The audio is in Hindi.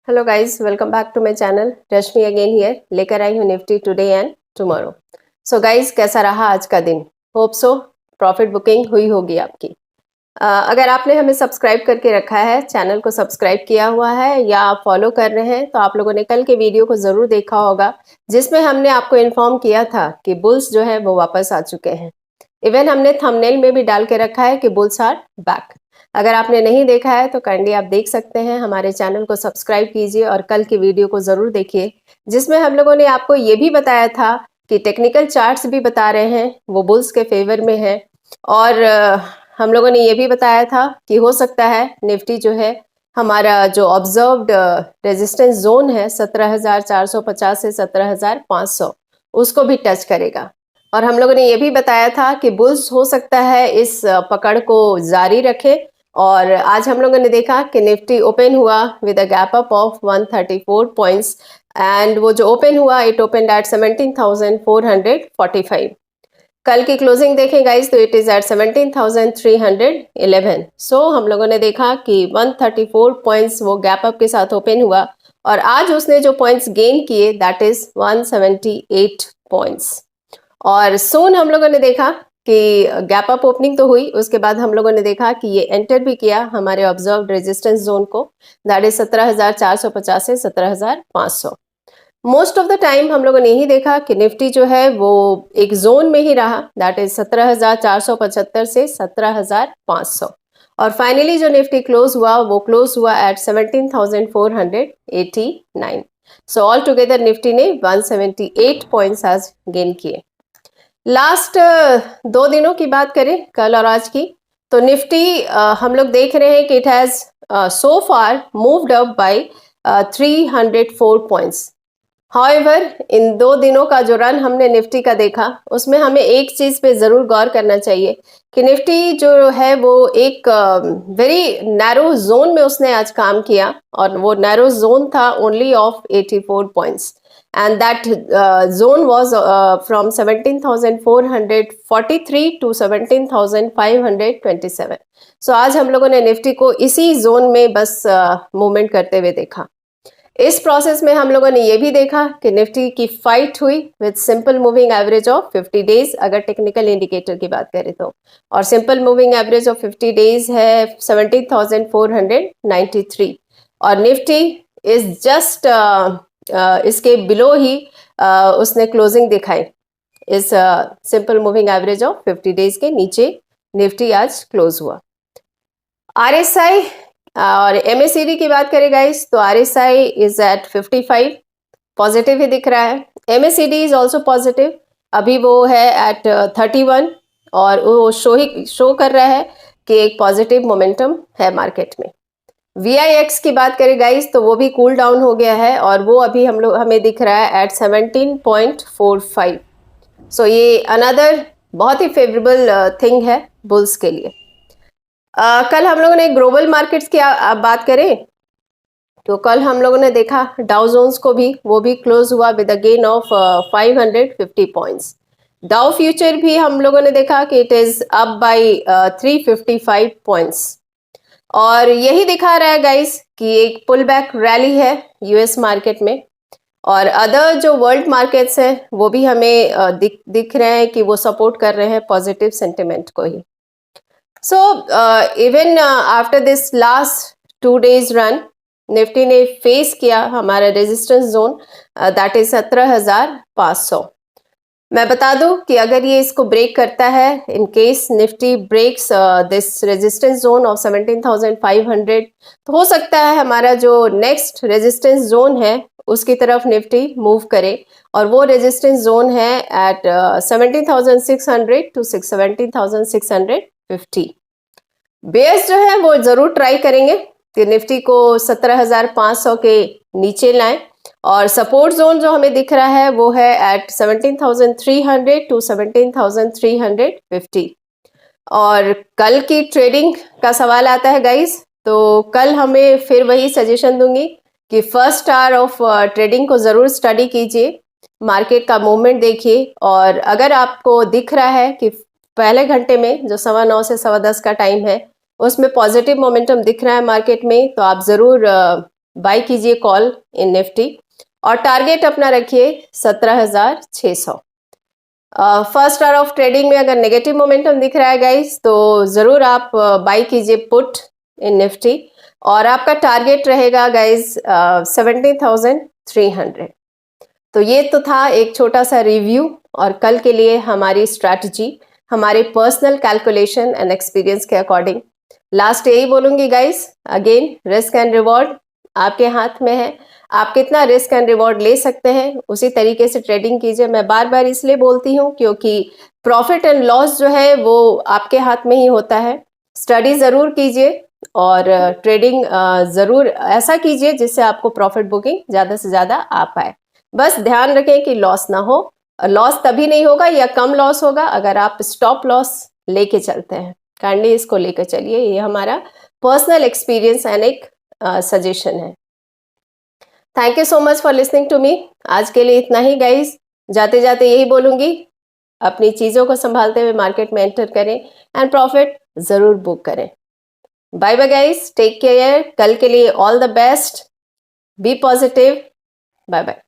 Hello guys, welcome back to my channel. Rashmi again here, लेकर आई हूँ Nifty today and tomorrow. So guys, कैसा रहा आज का दिन? होप सो प्रॉफिट बुकिंग हुई होगी आपकी। अगर आपने हमें सब्सक्राइब करके रखा है, चैनल को सब्सक्राइब किया हुआ है या आप फॉलो कर रहे हैं, तो आप लोगों ने कल के वीडियो को ज़रूर देखा होगा, जिसमें हमने आपको इन्फॉर्म किया था कि बुल्स जो है वो वापस आ चुके हैं। इवन हमने थंबनेल में भी डाल के रखा है कि बुल्स आर बैक। अगर आपने नहीं देखा है तो काइंडली आप देख सकते हैं, हमारे चैनल को सब्सक्राइब कीजिए और कल की वीडियो को ज़रूर देखिए, जिसमें हम लोगों ने आपको ये भी बताया था कि टेक्निकल चार्ट्स भी बता रहे हैं वो बुल्स के फेवर में है। और हम लोगों ने ये भी बताया था कि हो सकता है निफ्टी जो है, हमारा जो ऑब्जर्व्ड रेजिस्टेंस जोन है 17,450 से 17,500, उसको भी टच करेगा। और हम लोगों ने ये भी बताया था कि बुल्स हो सकता है इस पकड़ को जारी रखे। और आज हम लोगों ने देखा कि निफ्टी ओपन हुआ with a gap up of 134 points and वो जो ओपन हुआ इट ओपन एट 17,445। कल की क्लोजिंग देखें गाइस तो इट इज एट 17,311। सो हम लोगों ने देखा कि 134 पॉइंट्स वो गैप अप के साथ ओपन हुआ और आज उसने जो पॉइंट्स गेन किए दैट इज 178 पॉइंट्स। और सोन हम लोगों ने देखा कि गैप अप ओपनिंग तो हुई, उसके बाद हम लोगों ने देखा कि ये एंटर भी किया हमारे ऑब्जर्व रेजिस्टेंस जोन को, दैट इज 17,450 से 17,500। मोस्ट ऑफ द टाइम हम लोगों ने यही देखा कि निफ्टी जो है वो एक जोन में ही रहा, दैट इज 17,475 से 17,500। और फाइनली जो निफ्टी क्लोज हुआ वो क्लोज हुआ at 17,489। So all together Nifty ने 178 पॉइंट्स आज गेन किए। लास्ट 2 दिनों की बात करें, कल और आज की, तो निफ्टी हम लोग देख रहे हैं कि it has so far moved up by 304 points. However इन 2 दिनों का जो रन हमने निफ्टी का देखा, उसमें हमें एक चीज पे जरूर गौर करना चाहिए कि निफ्टी जो है वो एक वेरी नैरो जोन में उसने आज काम किया और वो नैरो जोन था only of 84 points and that zone was from 17,443 to 17,527. So आज हम लोगों ने निफ्टी को इसी जोन में बस मूवमेंट करते हुए देखा। इस प्रोसेस में हम लोगों ने ये भी देखा कि निफ्टी की फाइट हुई with simple moving average of 50 days, अगर टेक्निकल इंडिकेटर की बात करें तो, और simple moving average of 50 days है 17,493 और निफ्टी इज जस्ट इसके बिलो ही उसने क्लोजिंग दिखाई। इस simple moving average of 50 days के नीचे निफ्टी आज क्लोज हुआ। आरएसआई और एमएसीडी की बात करें गाइस तो आरएसआई इज एट 55, पॉजिटिव ही दिख रहा है। एमएसीडी इज ऑल्सो पॉजिटिव, अभी वो है एट 31 और वो शो कर रहा है कि एक पॉजिटिव मोमेंटम है मार्केट में। VIX की बात करें गाइस तो वो भी कूल डाउन हो गया है और वो अभी हमें दिख रहा है एट 17.45। सो ये अनदर बहुत ही फेवरेबल थिंग है बुल्स के लिए। कल हम लोगों ने ग्लोबल मार्केट्स की बात करें तो कल हम लोगों ने देखा डाउ जोन्स को भी, वो भी क्लोज हुआ with a gain of 550 points. डाउ फ्यूचर भी हम लोगों ने देखा कि it is up by 355 points और यही दिखा रहा है गाइस कि एक पुल बैक रैली है यूएस मार्केट में और अदर जो वर्ल्ड मार्केट्स हैं वो भी हमें दिख रहे हैं कि वो सपोर्ट कर रहे हैं पॉजिटिव सेंटिमेंट को ही। So even after this last 2 days run, Nifty ने फेस किया हमारा रेजिस्टेंस जोन दैट इज 17,500। मैं बता दूं कि अगर ये इसको ब्रेक करता है, in case Nifty breaks this resistance zone of 17,500, तो हो सकता है हमारा जो नेक्स्ट रेजिस्टेंस जोन है उसकी तरफ निफ्टी मूव करे और वो रेजिस्टेंस जोन है एट 17,600 टू 17,650। बेयर्स जो है वो जरूर ट्राई करेंगे कि निफ्टी को 17,500 के नीचे लाएं और सपोर्ट जोन जो हमें दिख रहा है वो है एट 17,300 टू 17,350। और कल की ट्रेडिंग का सवाल आता है गाइस, तो कल हमें फिर वही सजेशन दूंगी कि फर्स्ट आवर ऑफ ट्रेडिंग को ज़रूर स्टडी कीजिए, मार्केट का मूवमेंट देखिए और अगर आपको दिख रहा है कि पहले घंटे में जो 9:15 से 10:15 का टाइम है उसमें पॉजिटिव मोमेंटम दिख रहा है मार्केट में, तो आप ज़रूर बाय कीजिए कॉल इन निफ्टी और टारगेट अपना रखिए 17,600। फर्स्ट आवर ऑफ ट्रेडिंग में अगर नेगेटिव मोमेंटम दिख रहा है गाइस तो ज़रूर आप बाई कीजिए पुट इन निफ्टी और आपका टारगेट रहेगा गाइस 17,300। तो ये तो था एक छोटा सा रिव्यू और कल के लिए हमारी स्ट्रैटेजी हमारे पर्सनल कैलकुलेशन एंड एक्सपीरियंस के अकॉर्डिंग। लास्ट यही बोलूंगी guys, again risk and reward आपके हाथ में है, आप कितना रिस्क एंड रिवॉर्ड ले सकते हैं उसी तरीके से ट्रेडिंग कीजिए। मैं बार बार इसलिए बोलती हूँ क्योंकि प्रॉफिट एंड लॉस जो है वो आपके हाथ में ही होता है। स्टडी ज़रूर कीजिए और ट्रेडिंग ज़रूर ऐसा कीजिए जिससे आपको प्रॉफिट बुकिंग ज़्यादा से ज़्यादा आ पाए। बस ध्यान रखें कि लॉस ना हो। लॉस तभी नहीं होगा या कम लॉस होगा अगर आप स्टॉप लॉस लेके चलते हैं। काइंडली इसको लेकर चलिए, ये हमारा पर्सनल एक्सपीरियंस एंड एक सजेशन है। Thank you so much for listening to me. आज के लिए इतना ही गाइज। जाते जाते यही बोलूंगी, अपनी चीज़ों को संभालते हुए मार्केट में एंटर करें एंड प्रॉफिट ज़रूर बुक करें। Bye bye guys, take care. कल के लिए all the best, be positive, bye bye.